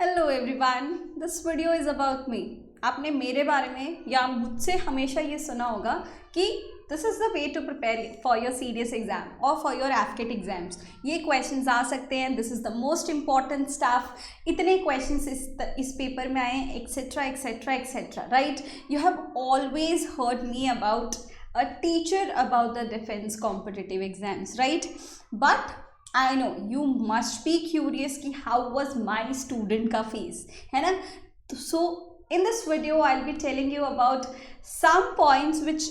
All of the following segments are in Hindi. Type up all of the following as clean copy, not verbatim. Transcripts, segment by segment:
Hello everyone, this video is about me. आपने मेरे बारे में या मुझसे हमेशा ये सुना होगा कि this is the way to prepare for your serious exam और फॉर योर एफकेट एग्जाम्स। ये क्वेश्चंस आ सकते हैं, this is the most important stuff, इतने क्वेश्चंस इस पेपर में आए, etcetera etcetera etcetera, right? You have always heard me about a teacher about the defense competitive exams, right? But I know you must be curious कि how was my student का phase, है ना? So in this video I'll be telling you about some points which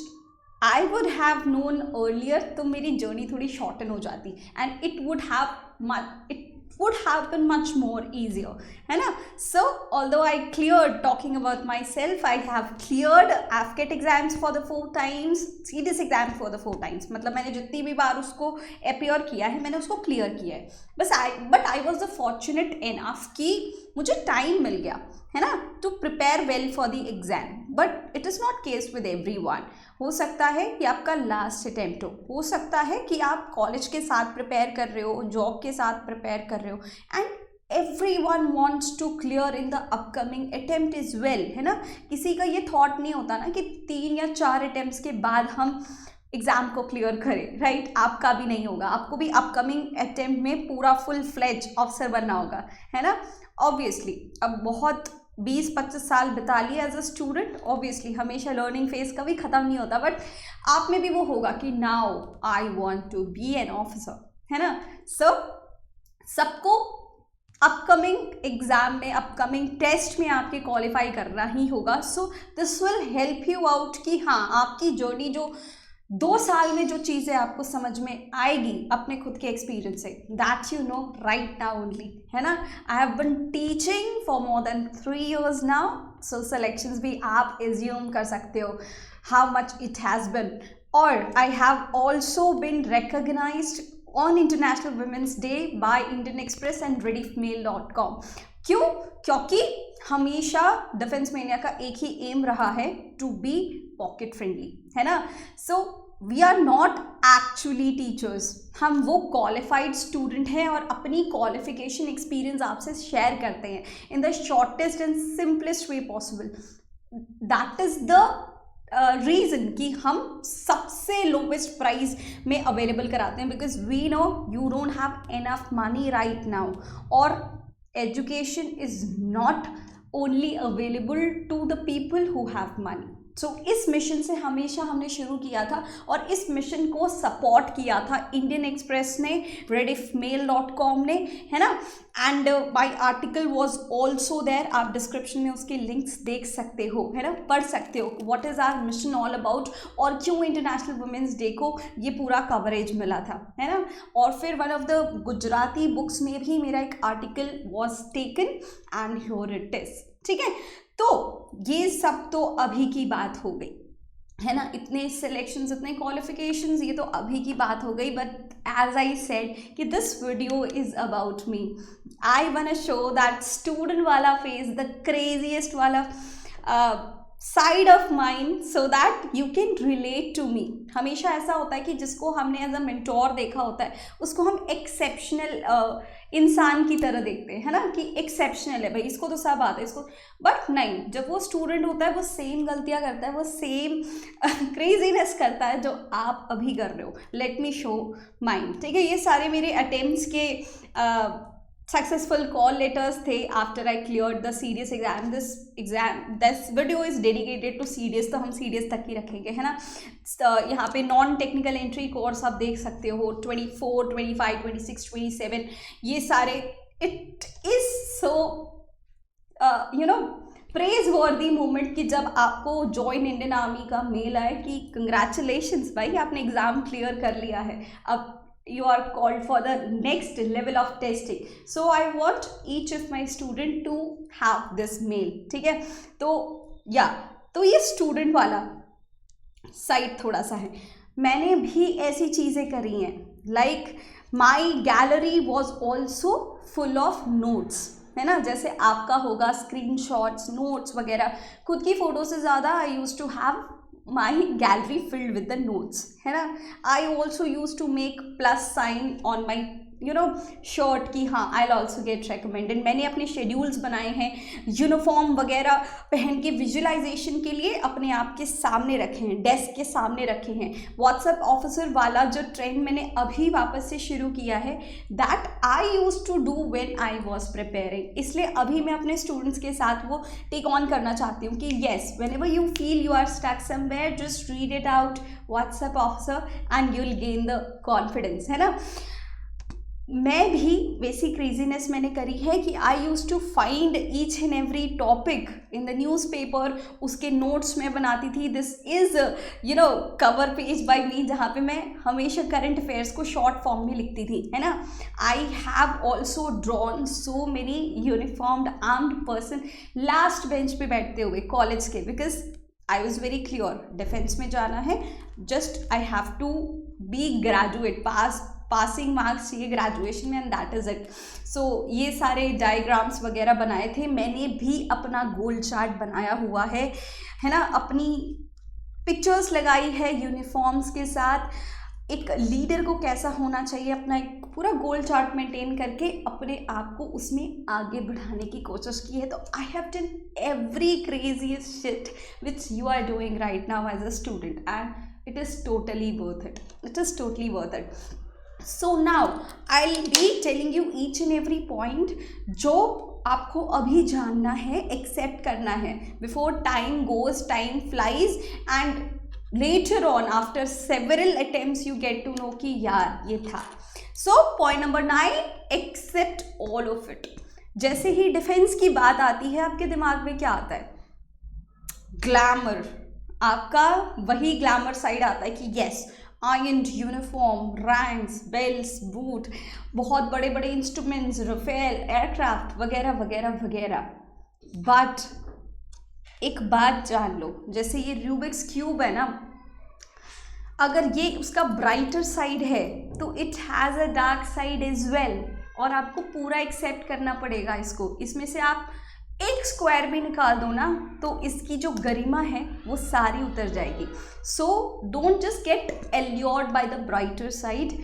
I would have known earlier, तो मेरी journey थोड़ी shorten हो जाती and it would have been much more easier, है ना? So although I cleared, talking about myself, I have cleared AFCAT exams for the 4 times, serious exams for the 4 times, मतलब मैंने जितनी भी बार उसको appear किया है मैंने उसको clear किया है। But I was the fortunate enough कि मुझे time मिल गया, है ना, to prepare well for the exam. But it is not case with everyone. हो सकता है कि आपका लास्ट अटेम्प्ट हो सकता है कि आप कॉलेज के साथ प्रिपेयर कर रहे हो, जॉब के साथ प्रिपेयर कर रहे हो, and everyone wants to clear in the upcoming attempt as well, है ना? किसी का ये थॉट नहीं होता ना कि 3 या 4 अटेम्प्ट्स के बाद हम एग्जाम को क्लियर करें, राइट? आपका भी नहीं होगा, आपको भी अपकमिंग अटेम्प्ट में पूरा फुल फ्लेज ऑफिसर बनना होगा, है ना? ऑब्वियसली अब बहुत 20-25 साल बिता लिए एज अ स्टूडेंट, ऑब्वियसली हमेशा लर्निंग फेज कभी ख़त्म नहीं होता, बट आप में भी वो होगा कि now I want to be an officer, है ना? सो सबको अपकमिंग एग्जाम में, अपकमिंग टेस्ट में आपके क्वालिफाई करना ही होगा। So this will help you out कि हाँ, आपकी जर्नी जो 2 साल में जो चीज़ें आपको समझ में आएगी अपने खुद के एक्सपीरियंस से, that you know right now only, है ना? I have been teaching for more than 3 years now, so selections भी आप एज्यूम कर सकते हो how much it has been. और I have also been recognised on International Women's Day by Indian Express and rediffmail.com। क्यों? क्योंकि हमेशा डिफेंस मेनिया का एक ही एम रहा है, टू बी पॉकेट फ्रेंडली, है ना? So we are not actually teachers, हम वो क्वालिफाइड स्टूडेंट हैं और अपनी क्वालिफिकेशन एक्सपीरियंस आपसे शेयर करते हैं in the shortest and simplest way possible. That is the reason कि हम सबसे लोवेस्ट प्राइस में अवेलेबल कराते हैं, because we know you don't have enough money right now, और education is not only available to the people who have money. सो इस मिशन से हमेशा हमने शुरू किया था और इस मिशन को सपोर्ट किया था इंडियन एक्सप्रेस ने, rediffmail.com ने, है ना? And my article was also there, आप डिस्क्रिप्शन में उसके लिंक्स देख सकते हो, है ना, पढ़ सकते हो what is our mission all about और क्यों इंटरनेशनल वुमेंस डे को ये पूरा कवरेज मिला था, है ना? और फिर one of the Gujarati books में भी मेरा एक article was taken and here it is, ठीक है? तो ये सब तो अभी की बात हो गई, है ना? इतने सिलेक्शंस, इतने क्वालिफिकेशंस, ये तो अभी की बात हो गई। बट एज आई सेड कि this video is about me, I want to show that student वाला फेज, द क्रेजीएस्ट वाला side of mind, so that you can relate to me. हमेशा ऐसा होता है कि जिसको हमने एज अ मेंटोर देखा होता है उसको हम एक्सेप्शनल इंसान की तरह देखते हैं, है ना, कि एक्सेप्शनल है भाई, इसको तो सब आता है इसको। बट नहीं, जब वो स्टूडेंट होता है वो सेम गलतियां करता है, वो सेम क्रेजीनेस करता है जो आप अभी कर रहे हो। लेट मी शो माइंड, ठीक है? ये सारे मेरे अटेम्प्ट्स के सक्सेसफुल कॉल लेटर्स थे after I clear the serious exam. This video is dedicated to serious, तो हम सीरियस तक ही रखेंगे, है ना? यहाँ पे नॉन टेक्निकल एंट्री कोर्स आप देख सकते हो, 24, 25, 26, 27, ये सारे। It is so you know praise वर्दी मोमेंट कि जब आपको जॉइन इंडियन आर्मी का मेल आए कि कंग्रेचुलेशंस भाई, आपने एग्जाम क्लियर कर लिया है, अब you are called for the next level of testing. So I want each of my student to have this mail, ठीक है? तो या तो ये स्टूडेंट वाला साइड थोड़ा सा है, मैंने भी ऐसी चीज़ें करी हैं, like my gallery was also full of notes, है ना? जैसे आपका होगा स्क्रीनशॉट्स, नोट्स वगैरह, खुद की फ़ोटो से ज़्यादा I used to have my gallery filled with the notes, है ना? I also used to make plus sign on my short कि हाँ I will also get recommended. मैंने अपने शेड्यूल्स बनाए हैं, यूनिफॉर्म वगैरह पहन के विजुअलाइजेशन के लिए अपने आप के सामने रखे हैं, डेस्क के सामने रखे हैं। व्हाट्सएप ऑफिसर वाला जो ट्रेंड मैंने अभी वापस से शुरू किया है, that I use to do when I was preparing. इसलिए अभी मैं अपने स्टूडेंट्स के साथ वो टेक ऑन करना चाहती हूँ कि yes, whenever you feel you are stuck somewhere, just read it out WhatsApp officer and you will gain the confidence, है ना। मैं भी बेसिक क्रेजीनेस मैंने करी है कि I use to find each and every topic in the newspaper, उसके नोट्स में बनाती थी। This is cover page by me, जहाँ पे मैं हमेशा करंट अफेयर्स को शॉर्ट फॉर्म में लिखती थी, है ना। I have also drawn so many uniformed armed person last bench पे बैठते हुए कॉलेज के, because I was very clear defence में जाना है, just I have to B graduate, passing marks चाहिए ग्रेजुएशन में, एंड दैट इज़ इट। सो ये सारे डायग्राम्स वगैरह बनाए थे। मैंने भी अपना गोल चार्ट बनाया हुआ है ना, अपनी पिक्चर्स लगाई है यूनिफॉर्म्स के साथ। एक लीडर को कैसा होना चाहिए, अपना एक पूरा गोल चार्ट मेंटेन करके अपने आप को उसमें आगे बढ़ाने की कोशिश की है। तो I have done every craziest shit which you are doing right now as a student, and it is totally worth it, it is totally worth it. So now I'll be telling you each and every point जो आपको अभी जानना है, एक्सेप्ट करना है, before time goes, time flies, and later on after several attempts you get to know कि यार ये था। So point number 9, accept all of it. जैसे ही डिफेंस की बात आती है, आपके दिमाग में क्या आता है? ग्लैमर, आपका वही ग्लैमर साइड आता है कि yes, iron uniform, ranks, belts, boot, बहुत बड़े बड़े इंस्ट्रूमेंट्स, राफेल, एयरक्राफ्ट वगैरह वगैरह वगैरह। बट एक बात जान लो, जैसे ये रूबिक्स क्यूब है ना, अगर ये उसका ब्राइटर साइड है तो it has a dark side as well, और आपको पूरा एक्सेप्ट करना पड़ेगा इसको। इसमें से आप एक स्क्वायर भी निकाल दो ना, तो इसकी जो गरिमा है वो सारी उतर जाएगी। So don't just get allured by the brighter side.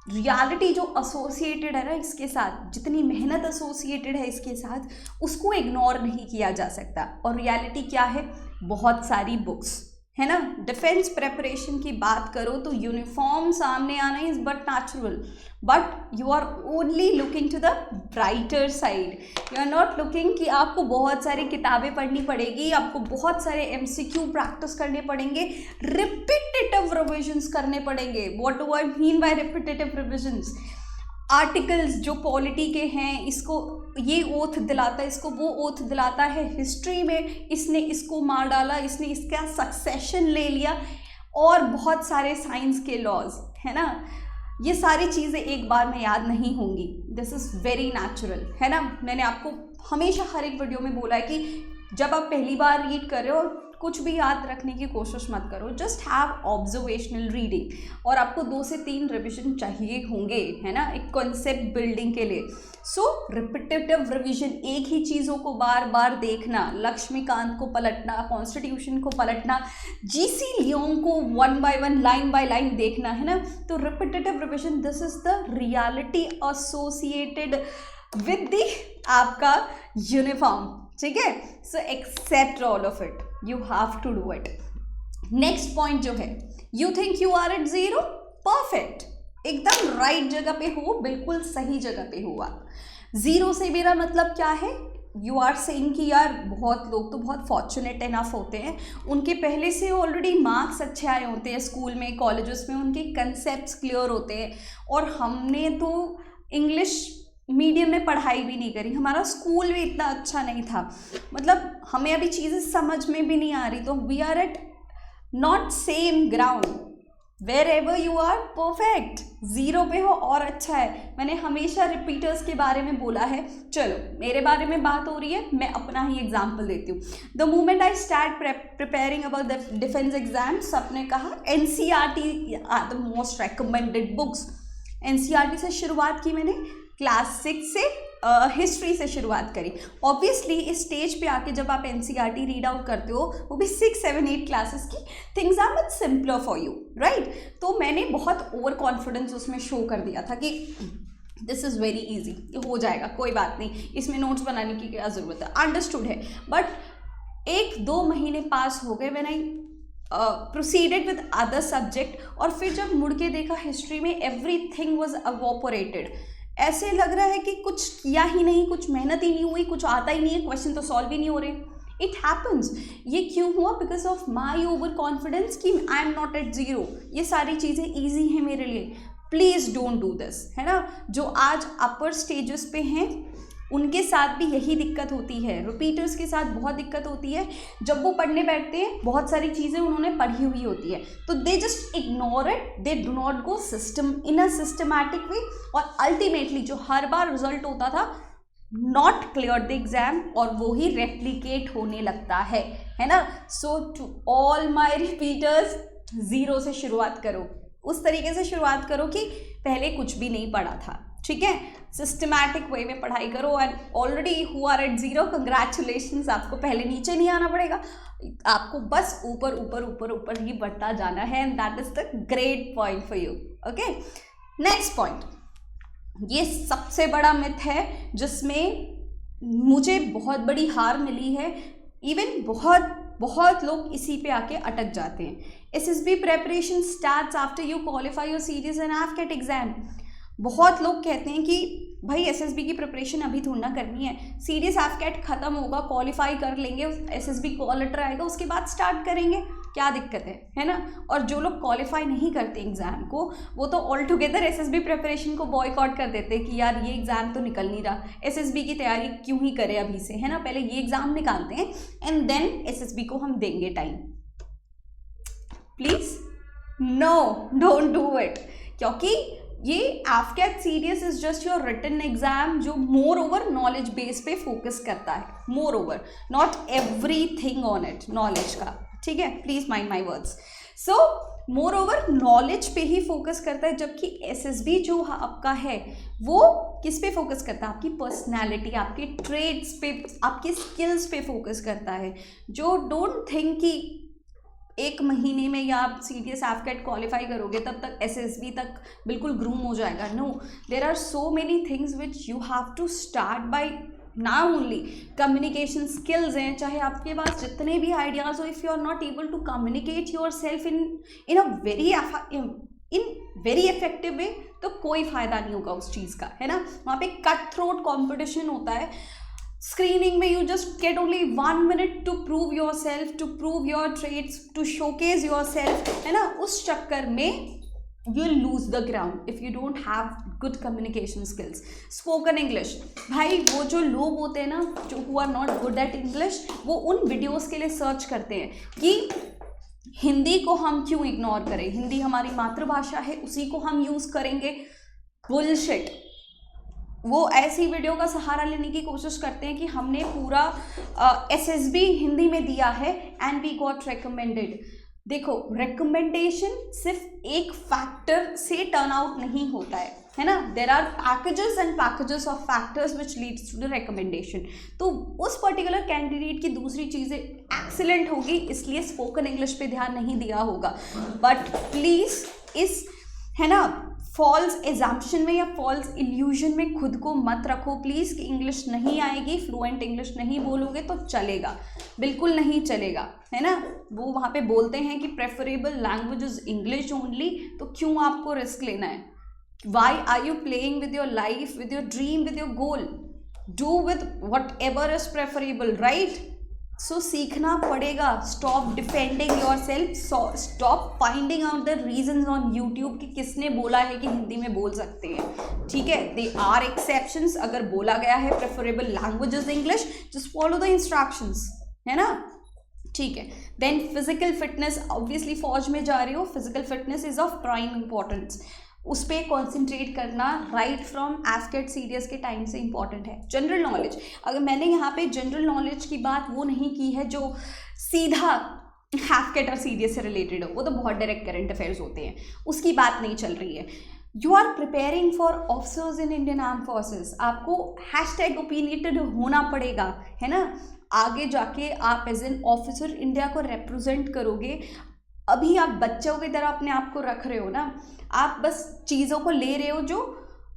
Reality जो एसोसिएटेड है ना इसके साथ, जितनी मेहनत एसोसिएटेड है इसके साथ, उसको इग्नोर नहीं किया जा सकता। और रियलिटी क्या है? बहुत सारी बुक्स, है ना। डिफेंस प्रेपरेशन की बात करो तो यूनिफॉर्म सामने आना is but natural, but you are only looking to the brighter side. You are not looking कि आपको बहुत सारी किताबें पढ़नी पड़ेगी, आपको बहुत सारे MCQ प्रैक्टिस करने पड़ेंगे, रिपीटेटिव रिविजन्स करने पड़ेंगे। What do I mean by repetitive revisions? Articles जो पॉलिटी के हैं, इसको ये ओथ दिलाता है, इसको वो ओथ दिलाता है। हिस्ट्री में इसने इसको मार डाला, इसने इसका सक्सेशन ले लिया, और बहुत सारे साइंस के लॉज, है ना। ये सारी चीज़ें एक बार में याद नहीं होंगी। दिस इज़ वेरी नेचुरल, है ना। मैंने आपको हमेशा हर एक वीडियो में बोला है कि जब आप पहली बार रीड कर रहे हो, कुछ भी याद रखने की कोशिश मत करो, जस्ट हैव ऑब्जर्वेशनल रीडिंग। और आपको 2 से 3 रिविजन चाहिए होंगे, है ना, एक कॉन्सेप्ट बिल्डिंग के लिए। सो रिपीटेटिव रिविजन, एक ही चीज़ों को बार बार देखना, लक्ष्मीकांत को पलटना, कॉन्स्टिट्यूशन को पलटना, GC लियोंग को 1 by 1 लाइन बाय लाइन देखना, है ना। तो repetitive revision, this is the reality associated with the आपका यूनिफॉर्म, ठीक है। So except all of it, you have to do it. Next point जो है, you think you are at 0, perfect, एकदम राइट जगह पे हो, बिल्कुल सही जगह पे हो आप। 0 से मेरा मतलब क्या है? यू आर सेइंग कि यार बहुत लोग तो बहुत फॉर्चुनेट इनफ होते हैं, उनके पहले से ऑलरेडी मार्क्स अच्छे आए होते हैं स्कूल में, कॉलेजेस में, उनके कंसेप्ट्स क्लियर होते हैं, और हमने तो इंग्लिश मीडियम में पढ़ाई भी नहीं करी, हमारा स्कूल भी इतना अच्छा नहीं था, मतलब हमें अभी चीज़ें समझ में भी नहीं आ रही। तो we are at not same ground, wherever you are perfect. 0 पे हो और अच्छा है। मैंने हमेशा रिपीटर्स के बारे में बोला है, चलो मेरे बारे में बात हो रही है, मैं अपना ही एग्जाम्पल देती हूँ। The moment I start preparing about the defence exam, सबने कहा NCERT are the most recommended books. NCERT से शुरुआत की मैंने, क्लास 6 से हिस्ट्री से शुरुआत करी। ऑब्वियसली इस स्टेज पे आके जब आप NCERT रीड आउट करते हो, वो भी 6, 7, 8 क्लासेस की, things are much simpler for you, right. तो मैंने बहुत ओवर कॉन्फिडेंस उसमें शो कर दिया था कि दिस इज़ वेरी ईजी, हो जाएगा, कोई बात नहीं, इसमें नोट्स बनाने की क्या ज़रूरत है, अंडरस्टूड है। बट 1-2 महीने पास हो गए when I proceeded with other subject, और फिर जब मुड़ के देखा हिस्ट्री में एवरीथिंग वाज अवोपोरेटेड। ऐसे लग रहा है कि कुछ किया ही नहीं, कुछ मेहनत ही नहीं हुई, कुछ आता ही नहीं है, क्वेश्चन तो सॉल्व ही नहीं हो रहे। It happens. ये क्यों हुआ? Because of my over confidence कि I am not at zero, ये सारी चीज़ें ईजी हैं मेरे लिए। प्लीज़ डोंट डू दिस, है ना। जो आज अपर स्टेजेस पे हैं उनके साथ भी यही दिक्कत होती है, रिपीटर्स के साथ बहुत दिक्कत होती है। जब वो पढ़ने बैठते हैं बहुत सारी चीज़ें उन्होंने पढ़ी हुई होती है, तो they just ignore it, they do not go system in a systematic way, और अल्टीमेटली जो हर बार रिजल्ट होता था, नॉट क्लियर द एग्जाम, और वो ही रेप्लिकेट होने लगता है ना। So to all my repeaters, zero से शुरुआत करो, उस तरीके से शुरुआत करो कि पहले कुछ भी नहीं पढ़ा था, ठीक है। सिस्टमैटिक वे में पढ़ाई करो, and already who are at zero, congratulations, आपको पहले नीचे नहीं आना पड़ेगा, आपको बस ऊपर ऊपर ऊपर ऊपर ही बढ़ता जाना है, and that is the great point for you. Okay, next point, ये सबसे बड़ा मिथ है जिसमें मुझे बहुत बड़ी हार मिली है, इवन बहुत लोग इसी पे आके अटक जाते हैं। SSB preparation starts after you qualify your series and AFCAT exam. बहुत लोग कहते हैं कि भाई SSB की प्रिपरेशन अभी थोड़ी ना करनी है, सीरीज AFCAT खत्म होगा, क्वालिफाई कर लेंगे, SSB कॉल लेटर आएगा, उसके बाद स्टार्ट करेंगे, क्या दिक्कत है ना। और जो लोग क्वालिफाई नहीं करते एग्ज़ाम को, वो तो ऑल टुगेदर SSB प्रिपरेशन को बॉयकॉट कर देते हैं कि यार ये एग्ज़ाम तो निकल नहीं रहा, SSB की तैयारी क्यों ही करें अभी से, है ना, पहले ये एग्ज़ाम निकालते हैं एंड देन SSB को हम देंगे time. Please no, don't do it, क्योंकि ये AFCAT series is just your written exam जो मोर ओवर नॉलेज बेस पे फोकस करता है, moreover, not everything on it, knowledge का, ठीक है, please mind my words. So moreover knowledge पे ही फोकस करता है, जबकि SSB जो आपका है वो किस पे फोकस करता है, आपकी पर्सनैलिटी, आपके ट्रेड्स पे, आपके स्किल्स पे फोकस करता है। जो डोंट थिंक कि 1 महीने में या आप सीरियस AFCAT क्वालिफाई करोगे तब तक SSB तक बिल्कुल ग्रूम हो जाएगा। No, there are so many things which you have to start by now only. Communication skills हैं, चाहे आपके पास जितने भी आइडियाज़ हो, if you are not able to communicate yourself in a very effective way, तो कोई फ़ायदा नहीं होगा उस चीज़ का, है ना। वहाँ पे कट थ्रोट कॉम्पिटिशन होता है। स्क्रीनिंग में you just get only 1 minute to prove yourself, to prove your traits, to showcase yourself, है ना। उस चक्कर में you lose the ground if you don't have good communication skills. Spoken English, भाई वो जो लोग होते हैं ना जो who are not good at English, वो उन वीडियोस के लिए सर्च करते हैं कि हिंदी को हम क्यों इग्नोर करें, हिंदी हमारी मातृभाषा है, उसी को हम यूज़ करेंगे। बुलशिट। वो ऐसी वीडियो का सहारा लेने की कोशिश करते हैं कि हमने पूरा SSB हिंदी में दिया है एंड वी गॉट रिकमेंडेड। देखो, रिकमेंडेशन सिर्फ एक फैक्टर से टर्न आउट नहीं होता है ना। There are packages and packages of factors which leads to the recommendation. तो उस पर्टिकुलर कैंडिडेट की दूसरी चीज़ें एक्सीलेंट होगी, इसलिए स्पोकन इंग्लिश पे ध्यान नहीं दिया होगा। बट प्लीज़ इस, है ना, फॉल्स एजम्पशन में या फॉल्स इल्यूजन में खुद को मत रखो प्लीज़ कि इंग्लिश नहीं आएगी, फ्लुएंट इंग्लिश नहीं बोलोगे तो चलेगा, बिल्कुल नहीं चलेगा, है ना। वो वहाँ पे बोलते हैं कि preferable language is English only, तो क्यों आपको रिस्क लेना है? Why are you playing with your life, with your dream, with your goal? Do with whatever is preferable, right? सो सीखना पड़ेगा। Stop defending yourself, stop finding out the reasons on YouTube कि किसने बोला है कि हिंदी में बोल सकते हैं, ठीक है। दे आर एक्सेप्शंस, अगर बोला गया है preferable language is English, just follow the instructions, है ना, ठीक है। देन फिजिकल फिटनेस, ऑब्वियसली फौज में जा रहे हो, physical fitness is of prime importance, उस पर कॉन्सेंट्रेट करना राइट फ्रॉम AFCAT सीरीज के टाइम से इम्पॉर्टेंट है। जनरल नॉलेज, अगर मैंने यहाँ पे जनरल नॉलेज की बात वो नहीं की है जो सीधा AFCAT और सीरीज से रिलेटेड हो, वो तो बहुत डायरेक्ट करंट अफेयर्स होते हैं, उसकी बात नहीं चल रही है। You are preparing for officers in Indian arm forces, आपको #ओपिनियटेड होना पड़ेगा, है ना। आगे जाके आप एज एन ऑफिसर इंडिया को रिप्रेजेंट करोगे। अभी आप बच्चों की तरह अपने आप को रख रहे हो ना, आप बस चीज़ों को ले रहे हो जो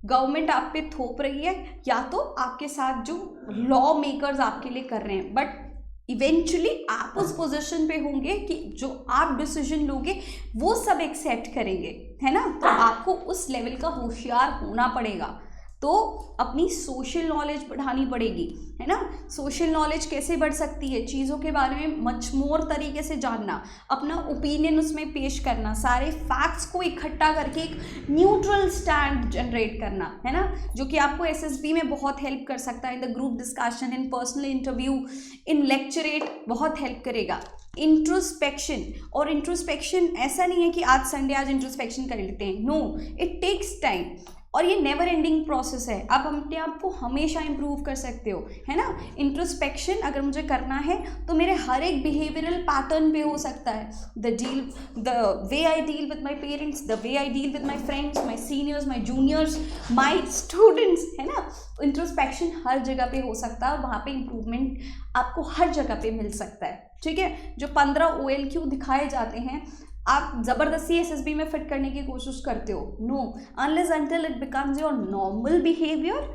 गवर्नमेंट आप पे थोप रही है या तो आपके साथ जो लॉ मेकर्स आपके लिए कर रहे हैं, बट इवेंचुअली आप उस पोजीशन पे होंगे कि जो आप डिसीजन लोगे वो सब एक्सेप्ट करेंगे, है ना। तो आपको उस लेवल का होशियार होना पड़ेगा। तो अपनी सोशल नॉलेज बढ़ानी पड़ेगी, है ना। सोशल नॉलेज कैसे बढ़ सकती है? चीज़ों के बारे में मच मोर तरीके से जानना, अपना ओपिनियन उसमें पेश करना, सारे फैक्ट्स को इकट्ठा करके एक न्यूट्रल स्टैंड जनरेट करना, है ना, जो कि आपको एसएसबी में बहुत हेल्प कर सकता है। In the group discussion, in personal interview, in lecturette बहुत हेल्प करेगा। इंट्रोस्पेक्शन, और इंट्रोस्पेक्शन ऐसा नहीं है कि आज संडे आज इंट्रोस्पेक्शन कर लेते हैं, नो, इट टेक्स टाइम और ये नेवर एंडिंग प्रोसेस है। आप अपने आप को हमेशा इंप्रूव कर सकते हो, है ना। इंट्रोस्पेक्शन अगर मुझे करना है तो मेरे हर एक बिहेवियरल पैटर्न पे हो सकता है। The way I deal with my parents, the way I deal with my friends, my seniors, my juniors, my students, है ना। इंट्रोस्पेक्शन हर जगह पे हो सकता है और वहाँ पे इम्प्रूवमेंट आपको हर जगह पे मिल सकता है, ठीक है। जो 15 OLQ दिखाए जाते हैं आप ज़बरदस्ती एसएसबी में फिट करने की कोशिश करते हो, no, unless until it becomes your normal behaviour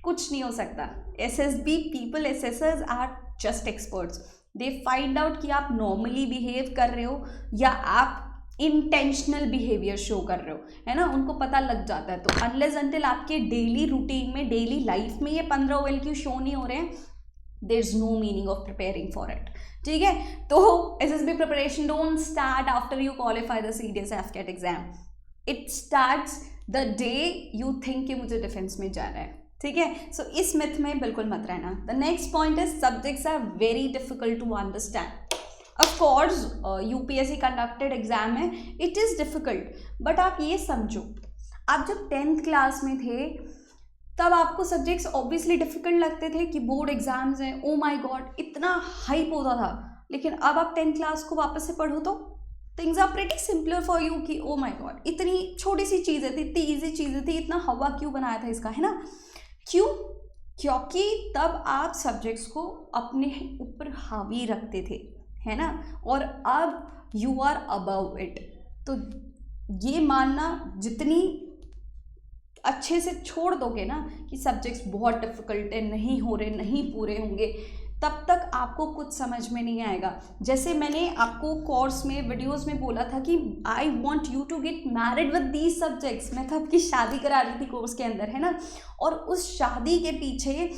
कुछ नहीं हो सकता। SSB people assessors are just experts, they find out कि आप नॉर्मली बिहेव कर रहे हो या आप इंटेंशनल बिहेवियर शो कर रहे हो, है ना, उनको पता लग जाता है। तो अनलेस अनटिल आपके डेली रूटीन में, डेली लाइफ में ये 15 OLQ शो नहीं हो रहे हैं, there is no meaning of preparing for it, ठीक है। तो SSB preparation don't start after you qualify the CDS AFCAT exam, it starts the day you think कि मुझे डिफेंस में जाना है, ठीक है। सो इस मिथ में बिल्कुल मत रहना। The next point is subjects are very difficult to understand. Of course UPSC conducted exam है, इट इज़ डिफिकल्ट, बट आप ये समझो, आप जब 10th क्लास में थे तब आपको सब्जेक्ट्स ऑब्वियसली डिफिकल्ट लगते थे कि बोर्ड एग्जाम्स हैं, ओ माय गॉड, इतना हाइप होता था। लेकिन अब आप 10th क्लास को वापस से पढ़ो तो things are pretty simpler for you कि ओ माय गॉड, इतनी छोटी सी चीज़ें थी, इतनी ईजी चीज़ें थी, इतना हवा क्यों बनाया था इसका, है ना। क्यों? क्योंकि तब आप सब्जेक्ट्स को अपने ऊपर हावी रखते थे, है ना, और अब यू आर अबव इट। तो ये मानना जितनी अच्छे से छोड़ दोगे ना कि सब्जेक्ट्स बहुत डिफिकल्ट है, नहीं हो रहे, नहीं पूरे होंगे, तब तक आपको कुछ समझ में नहीं आएगा। जैसे मैंने आपको कोर्स में वीडियोस में बोला था कि I want you to get married with these subjects, मैं तो आपकी शादी करा रही थी कोर्स के अंदर, है ना। और उस शादी के पीछे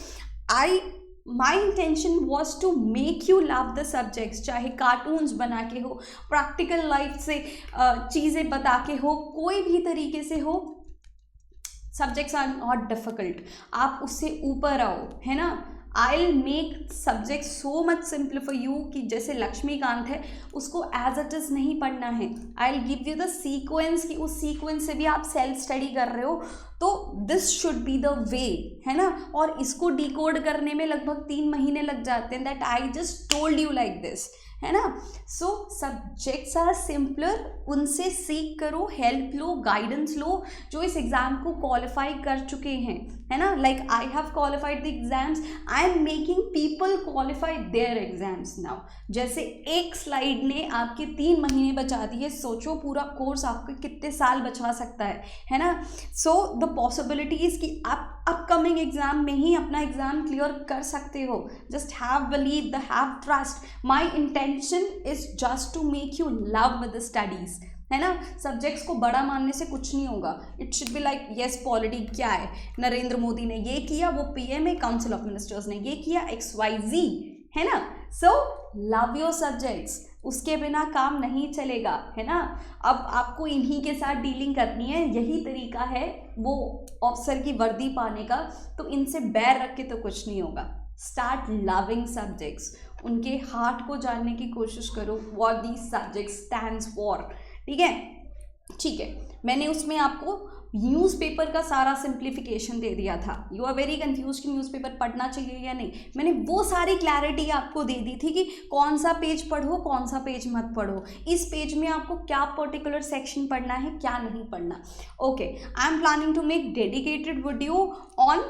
my intention was to make you love the subjects, चाहे कार्टून्स बना के हो, प्रैक्टिकल लाइफ से चीज़ें बता के हो, कोई भी तरीके से हो, सब्जेक्ट्स आर नॉट डिफिकल्ट, आप उससे ऊपर आओ, है ना। I will make subject so much simple for you कि जैसे लक्ष्मीकांत है उसको एज इट इज़ नहीं पढ़ना है, I will give you the sequence कि उस सीक्वेंस से भी आप सेल्फ स्टडी कर रहे हो, तो this should be the way, है ना। और इसको डिकोड करने में लगभग 3 महीने लग जाते हैं, that I just told you like this, है ना। सो सब्जेक्ट्स आर सिंपलर, उनसे सीख करो, हेल्प लो, गाइडेंस लो, जो इस एग्ज़ाम को क्वालिफाई कर चुके हैं, है ना। Like I have qualified the exams, I am making people qualify their exams now. जैसे एक स्लाइड ने आपके 3 महीने बचा दिए, सोचो पूरा कोर्स आपके कितने साल बचा सकता है ना। सो द पॉसिबिलिटीज़ कि आप अपकमिंग एग्जाम में ही अपना एग्जाम क्लियर कर सकते हो। Just have believe, have trust, my intention is just to make you love with the studies, है ना। सब्जेक्ट्स को बड़ा मानने से कुछ नहीं होगा। It should be like yes polity क्या है, नरेंद्र मोदी ने ये किया, वो पीएम है, काउंसिल ऑफ मिनिस्टर्स ने ये किया, XYZ, है ना। सो लव योर सब्जेक्ट्स, उसके बिना काम नहीं चलेगा, है ना। अब आपको इन्हीं के साथ डीलिंग करनी है, यही तरीका है वो ऑफिसर की वर्दी पाने का, तो इनसे बैर रख के तो कुछ नहीं होगा। स्टार्ट लविंग सब्जेक्ट्स, उनके हार्ट को जानने की कोशिश करो, what these subjects stands for, ठीक है। ठीक है, मैंने उसमें आपको न्यूज़पेपर का सारा सिंप्लीफिकेशन दे दिया था। यू आर वेरी कंफ्यूज कि न्यूज़पेपर पढ़ना चाहिए या नहीं, मैंने वो सारी क्लैरिटी आपको दे दी थी कि कौन सा पेज पढ़ो, कौन सा पेज मत पढ़ो, इस पेज में आपको क्या पर्टिकुलर सेक्शन पढ़ना है, क्या नहीं पढ़ना। Okay, I am planning to make dedicated video on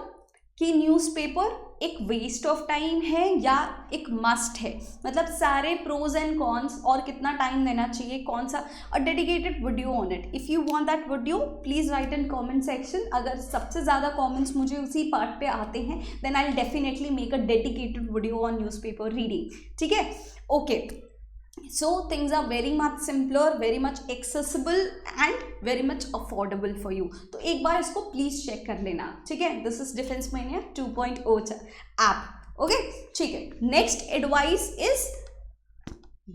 कि न्यूज़पेपर एक वेस्ट ऑफ टाइम है या एक मस्ट है, मतलब सारे प्रोज एंड कॉन्स और कितना टाइम देना चाहिए, कौन सा, अ dedicated video on it. If you want that video please write in comment section. अगर सबसे ज़्यादा कमेंट्स मुझे उसी पार्ट पे आते हैं then I will definitely make a dedicated video on newspaper reading, ठीक है। Okay, so things are very much simpler, very much accessible and very much affordable for you। तो एक बार इसको प्लीज चेक कर लेना, ठीक है। This is defence mania 2.0 app, okay, ठीक है। नेक्स्ट एडवाइस इज,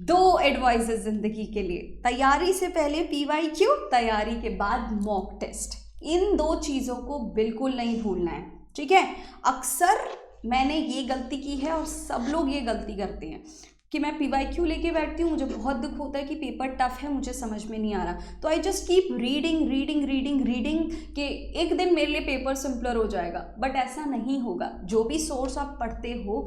दो एडवाइस जिंदगी के लिए, तैयारी से पहले PYQ, तैयारी के बाद मॉक टेस्ट। इन दो चीज़ों को बिल्कुल नहीं भूलना है, ठीक है। अक्सर मैंने ये गलती की है और सब लोग ये गलती करते हैं कि मैं PYQ लेके बैठती हूँ, मुझे बहुत दुख होता है कि पेपर टफ है, मुझे समझ में नहीं आ रहा, तो I just keep reading reading reading reading कि एक दिन मेरे लिए पेपर सिंपलर हो जाएगा, बट ऐसा नहीं होगा। जो भी सोर्स आप पढ़ते हो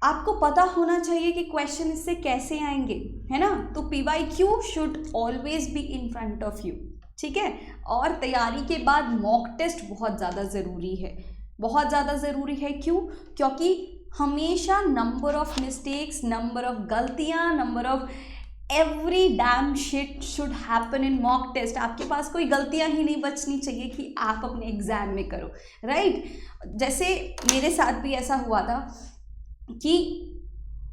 आपको पता होना चाहिए कि क्वेश्चन इससे कैसे आएंगे, है ना। तो PYQ should always be in front of you, ठीक है। और तैयारी के बाद मॉक टेस्ट बहुत ज़्यादा ज़रूरी है, बहुत ज़्यादा ज़रूरी है। क्यों? क्योंकि हमेशा number of mistakes, number of गलतियाँ, number of every damn shit should happen in mock test. आपके पास कोई गलतियाँ ही नहीं बचनी चाहिए कि आप अपने एग्जाम में करो, राइट। जैसे मेरे साथ भी ऐसा हुआ था कि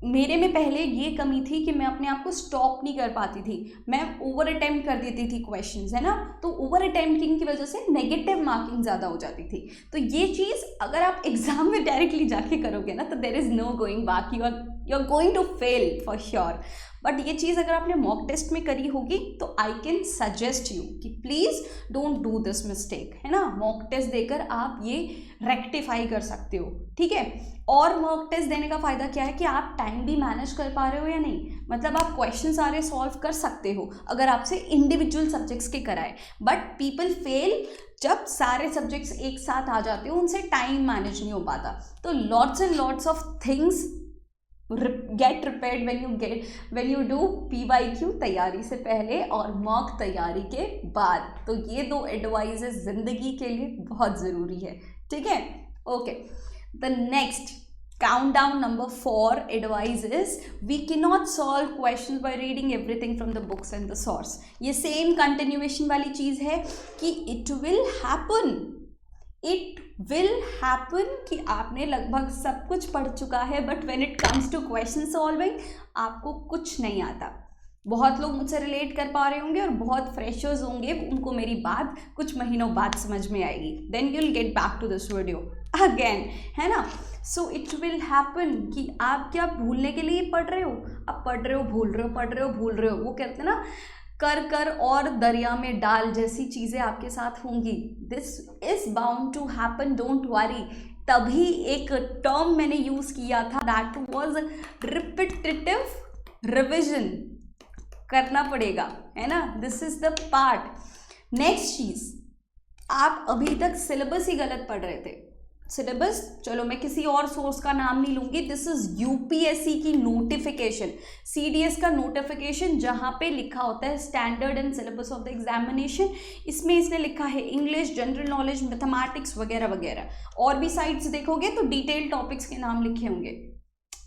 मेरे में पहले ये कमी थी कि मैं अपने आप को स्टॉप नहीं कर पाती थी, मैं ओवर अटेम्प्ट कर देती थी क्वेश्चंस, है ना। तो ओवर अटेम्प्टिंग की वजह से नेगेटिव मार्किंग ज़्यादा हो जाती थी। तो ये चीज़ अगर आप एग्जाम में डायरेक्टली जाके करोगे ना तो there is no going back, you are going to fail for sure. But ये चीज़ अगर आपने मॉक टेस्ट में करी होगी तो आई कैन सजेस्ट यू कि please don't do this mistake, है ना। मॉक टेस्ट देकर आप ये रेक्टिफाई कर सकते हो, ठीक है। और मॉक टेस्ट देने का फ़ायदा क्या है कि आप टाइम भी मैनेज कर पा रहे हो या नहीं, मतलब आप क्वेश्चन सारे सॉल्व कर सकते हो अगर आपसे इंडिविजुअल सब्जेक्ट्स के कराए। बट पीपल फेल जब सारे सब्जेक्ट्स एक साथ आ जाते हो, उनसे टाइम मैनेज नहीं हो पाता। तो lots and lots of things get prepared when you do PYQ तैयारी से पहले और मॉक तैयारी के बाद। तो ये दो एडवाइजेस जिंदगी के लिए बहुत ज़रूरी है, ठीक है। Okay, the next countdown number 4 advice is we cannot solve questions by reading everything from the books and the source। ये सेम कंटिन्यूएशन वाली चीज़ है कि it will happen कि आपने लगभग सब कुछ पढ़ चुका है but when it comes to question solving आपको कुछ नहीं आता। बहुत लोग मुझसे रिलेट कर पा रहे होंगे और बहुत फ्रेशर्स होंगे, उनको मेरी बात कुछ महीनों बाद समझ में आएगी, then you will get back to this video again, है ना। सो इट विल हैपन कि आप क्या भूलने के लिए पढ़ रहे हो, आप पढ़ रहे हो भूल रहे हो, पढ़ रहे हो भूल रहे हो। वो कहते हैं ना कर कर और दरिया में डाल जैसी चीज़ें आपके साथ होंगी। This is bound to happen, don't worry. तभी एक टर्म मैंने यूज़ किया था, दैट वाज रिपीटेटिव रिविजन। करना पड़ेगा, है ना, this is the part. Next चीज़, आप अभी तक सिलेबस ही गलत पढ़ रहे थे। सिलेबस, चलो मैं किसी और सोर्स का नाम नहीं लूँगी, दिस इज UPSC की नोटिफिकेशन, CDS का नोटिफिकेशन, जहाँ पे लिखा होता है standard and syllabus of the examination. इसमें इसने लिखा है इंग्लिश, जनरल नॉलेज, मैथमेटिक्स वगैरह वगैरह। और भी साइट्स देखोगे तो डिटेल टॉपिक्स के नाम लिखे होंगे।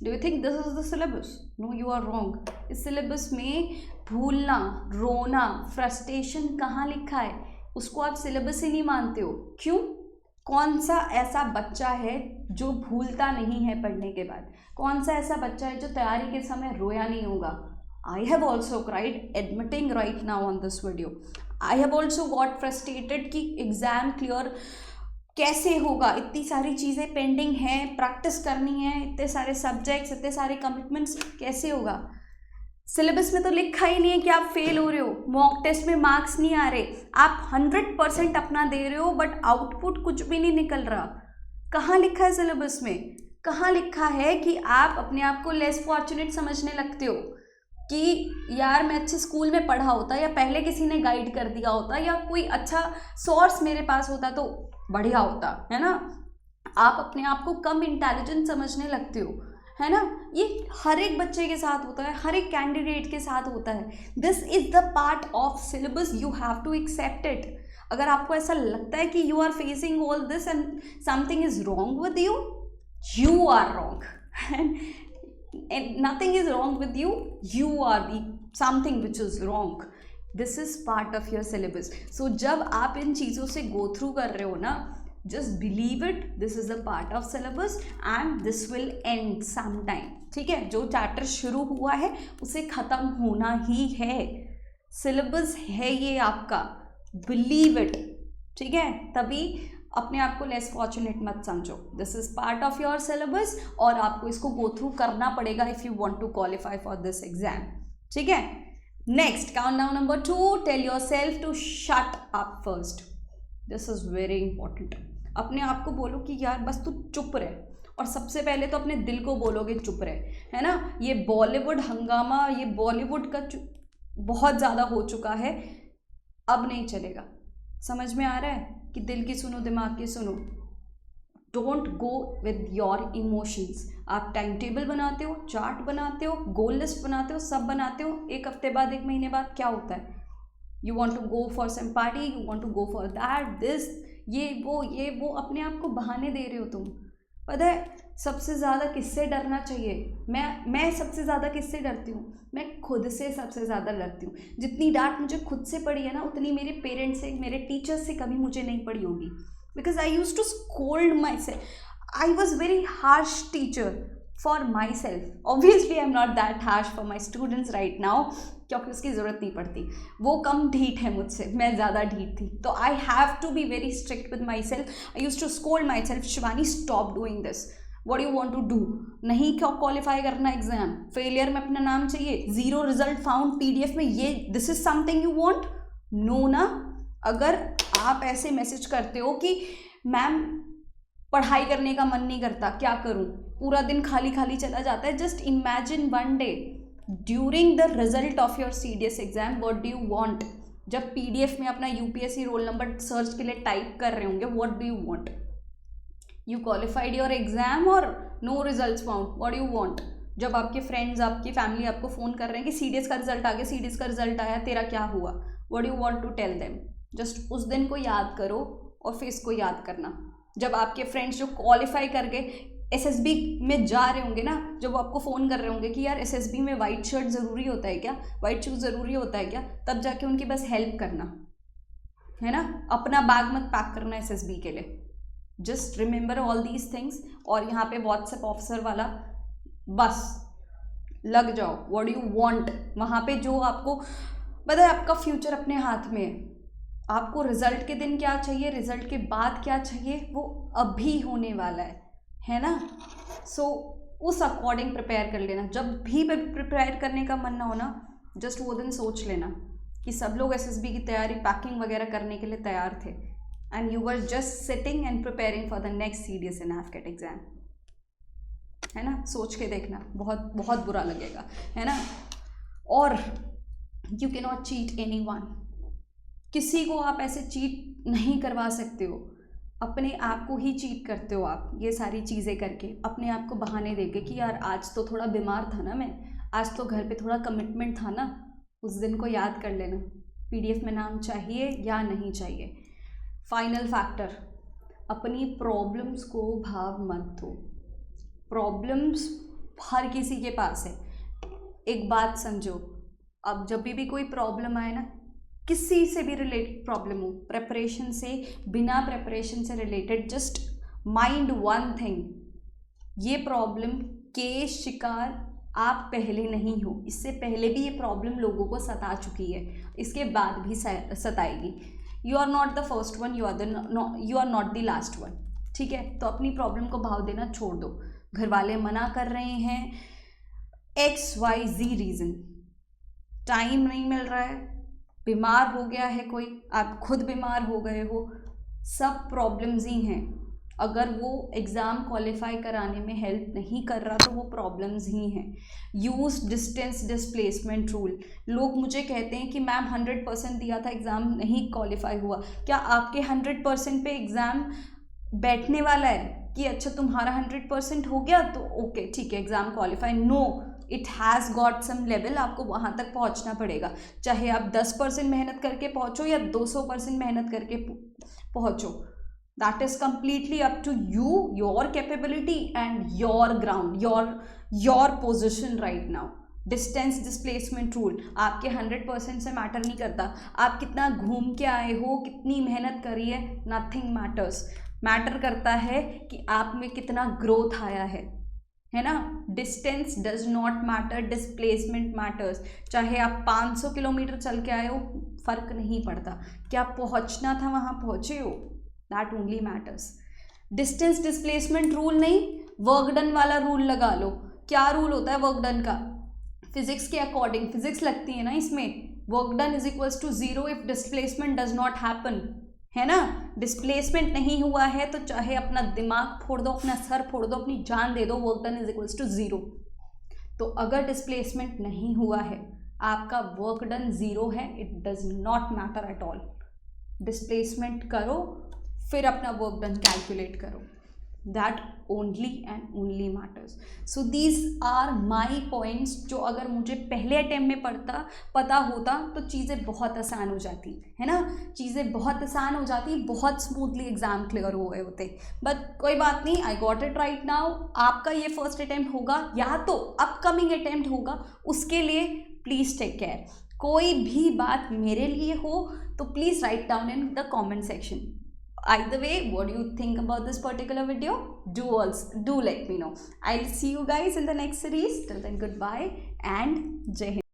Do you think this is the syllabus? No, you are wrong. इस सिलेबस में भूलना, रोना, फ्रस्ट्रेशन कहाँ लिखा है? उसको आप सिलेबस ही नहीं मानते हो। क्यों? कौन सा ऐसा बच्चा है जो भूलता नहीं है पढ़ने के बाद? कौन सा ऐसा बच्चा है जो तैयारी के समय रोया नहीं होगा? आई have also cried, admitting right now on this video. I have also got frustrated कि एग्ज़ाम क्लियर कैसे होगा, इतनी सारी चीज़ें पेंडिंग हैं, प्रैक्टिस करनी है, इतने सारे सब्जेक्ट्स, इतने सारे कमिटमेंट्स, कैसे होगा? सिलेबस में तो लिखा ही नहीं है कि आप फेल हो रहे हो, मॉक टेस्ट में मार्क्स नहीं आ रहे, आप 100% अपना दे रहे हो बट आउटपुट कुछ भी नहीं निकल रहा। कहाँ लिखा है सिलेबस में? कहाँ लिखा है कि आप अपने आप को लेस फॉर्चुनेट समझने लगते हो कि यार मैं अच्छे स्कूल में पढ़ा होता, या पहले किसी ने गाइड कर दिया होता, या कोई अच्छा सोर्स मेरे पास होता तो बढ़िया होता, है ना। आप अपने आप को कम इंटेलिजेंट समझने लगते हो, है ना। ये हर एक बच्चे के साथ होता है, हर एक कैंडिडेट के साथ होता है। This is the part of syllabus, you have to accept it. अगर आपको ऐसा लगता है कि you are facing all this and something is wrong with you, you are wrong. And nothing is wrong with you. You are the something which is wrong. This is part of your syllabus. So जब आप इन चीज़ों से go through कर रहे हो ना, just believe it, this is a part of syllabus and this will end sometime. ठीक है, जो चैप्टर शुरू हुआ है उसे ख़त्म होना ही है. सिलेबस है ये आपका, बिलीव इट. ठीक है, तभी अपने आप को लेस फॉर्चुनेट मत समझो. This is part of your syllabus और आपको इसको गो थ्रू करना पड़ेगा if you want to qualify for this exam. ठीक है, next countdown number 2, tell yourself to shut up first. This is very important. अपने आप को बोलो कि यार बस तू चुप रहे, और सबसे पहले तो अपने दिल को बोलोगे चुप रहे, है ना. ये बॉलीवुड हंगामा, ये बॉलीवुड का बहुत ज़्यादा हो चुका है, अब नहीं चलेगा. समझ में आ रहा है कि दिल की सुनो, दिमाग की सुनो. Don't go with your emotions. आप टाइम टेबल बनाते हो, चार्ट बनाते हो, गोल लिस्ट बनाते हो, सब बनाते हो. एक हफ्ते बाद, एक महीने बाद क्या होता है? You want to go for some party, you want to go for that, this, ये वो अपने आप को बहाने दे रहे हो तुम. पता है सबसे ज़्यादा किससे डरना चाहिए? मैं सबसे ज़्यादा किससे डरती हूँ? मैं खुद से सबसे ज़्यादा डरती हूँ. जितनी डांट मुझे खुद से पड़ी है ना, उतनी मेरे पेरेंट्स से, मेरे टीचर्स से कभी मुझे नहीं पड़ी होगी. Because I use to scold myself. I was very harsh teacher for myself. Obviously I am not that harsh for my students right now, क्योंकि उसकी ज़रूरत नहीं पड़ती. वो कम ढीठ है मुझसे, मैं ज़्यादा ढीठ थी. तो I have to be very strict with myself. I use to scold myself, Shivani stop doing this. What do you want to do? नहीं क्यों क्वालिफाई करना एग्जाम? फेलियर में अपना नाम चाहिए, 0 रिजल्ट फाउंड PDF में, ये this is something you want? No ना. अगर आप ऐसे मैसेज करते हो कि मैम पढ़ाई करने का मन नहीं करता, क्या करूं, पूरा दिन खाली खाली चला जाता है. Just imagine one day during the result of your CDS exam, what do you want? जब PDF में अपना UPSC रोल नंबर सर्च के लिए टाइप कर रहे होंगे, what do you want? You qualified your exam or no results found? What do you want? जब आपके फ्रेंड्स, आपकी फैमिली आपको फ़ोन कर रहे हैं कि CDS का रिजल्ट आ गया, CDS का रिजल्ट आया, तेरा क्या हुआ? What do you want to tell them? Just उस दिन को याद करो और फिर इसको याद करना. जब आपके फ्रेंड्स जो क्वालिफाई करके SSB में जा रहे होंगे ना, जब वो आपको फ़ोन कर रहे होंगे कि यार SSB में वाइट शर्ट ज़रूरी होता है क्या, वाइट शूज़ ज़रूरी होता है क्या, तब जाके उनकी बस हेल्प करना, है ना. अपना बैग मत पैक करना SSB के लिए. Just remember all these things. और यहाँ पे व्हाट्सएप ऑफिसर वाला बस लग जाओ. What do you want? वहाँ पे जो आपको पता है, आपका फ्यूचर अपने हाथ में है. आपको रिजल्ट के दिन क्या चाहिए, रिजल्ट के बाद क्या चाहिए, वो अभी होने वाला है ना. सो उस अकॉर्डिंग प्रिपेयर कर लेना. जब भी प्रिपेयर करने का मन ना हो ना, जस्ट वो दिन सोच लेना कि सब लोग SSB की तैयारी, पैकिंग वगैरह करने के लिए तैयार थे, and you were just sitting and preparing for the next CDS and AFCAT exam. है ना, सोच के देखना, बहुत बहुत बुरा लगेगा, है ना. और you cannot cheat anyone. किसी को आप ऐसे चीट नहीं करवा सकते हो. अपने आप को ही चीट करते हो आप, ये सारी चीज़ें करके, अपने आप को बहाने देके कि यार आज तो थोड़ा बीमार था ना मैं, आज तो घर पे थोड़ा कमिटमेंट था ना. उस दिन को याद कर लेना, PDF में नाम चाहिए या नहीं चाहिए. फाइनल फैक्टर, अपनी प्रॉब्लम्स को भाव मत दो. प्रॉब्लम्स हर किसी के पास है. एक बात समझो, अब जब भी कोई प्रॉब्लम आए ना, किसी से भी रिलेटेड प्रॉब्लम हो, प्रेपरेशन से, बिना प्रेपरेशन से related, just mind one thing, ये प्रॉब्लम के शिकार आप पहले नहीं हो. इससे पहले भी ये प्रॉब्लम लोगों को सता चुकी है, इसके बाद भी सताएगी. You are not the first one, you are not the last one. ठीक है, तो अपनी प्रॉब्लम को भाव देना छोड़ दो. घर वाले मना कर रहे हैं, XYZ रीज़न, टाइम नहीं मिल रहा है, बीमार हो गया है कोई, आप खुद बीमार हो गए हो, सब प्रॉब्लम्स ही हैं. अगर वो एग्ज़ाम क्वालिफाई कराने में हेल्प नहीं कर रहा तो वो प्रॉब्लम्स ही हैं. Use distance displacement rule. लोग मुझे कहते हैं कि मैम 100% दिया था, एग्ज़ाम नहीं क्वालिफाई हुआ. क्या आपके 100% पे एग्ज़ाम बैठने वाला है कि अच्छा तुम्हारा 100% हो गया तो ओके ठीक है exam qualify? No, it has got some level. आपको वहाँ तक पहुँचना पड़ेगा, चाहे आप 10% मेहनत करके पहुँचो या 200% मेहनत करके पहुँचो. That is completely up to you, your capability and your ground, your position right now. Distance displacement rule आपके 100% से मैटर नहीं करता, आप कितना घूम के आए हो, कितनी मेहनत करी है, नथिंग मैटर्स। मैटर करता है कि आप में कितना ग्रोथ आया है ना। Distance does not matter, displacement matters. चाहे आप 500 किलोमीटर चल के आए हो, फर्क नहीं पड़ता, क्या पहुंचना था वहां पहुंचे हो, that only matters. Distance displacement rule नहीं, वर्क डन वाला रूल लगा लो। क्या रूल होता है वर्क डन का? फिजिक्स के अकॉर्डिंग, फिजिक्स लगती है ना इसमें, work done is equals to 0 if displacement does not happen, है ना। डिस्प्लेसमेंट नहीं हुआ है तो चाहे अपना दिमाग फोड़ दो, अपना सर फोड़ दो, अपनी जान दे दो, work done is equals to 0। तो अगर डिस्प्लेसमेंट नहीं हुआ है, आपका वर्क डन 0 है, it does not matter at all. Displacement करो, फिर अपना वर्क डन कैलकुलेट करो, that only and only matters. So these are my points, जो अगर मुझे पहले अटेम्प्ट में पता होता तो चीज़ें बहुत आसान हो जाती, है ना, चीज़ें बहुत आसान हो जाती, बहुत स्मूथली एग्जाम क्लियर हो गए होते। बट कोई बात नहीं, I got it right now. आपका ये फर्स्ट अटेम्प्ट होगा या तो अपकमिंग अटेम्प्ट होगा, उसके लिए प्लीज़ टेक केयर। कोई भी बात मेरे लिए हो तो please write down in the comment section. Either way, what do you think about this particular video? Do let me know. I'll see you guys in the next series. Till then, goodbye and Jai Hind.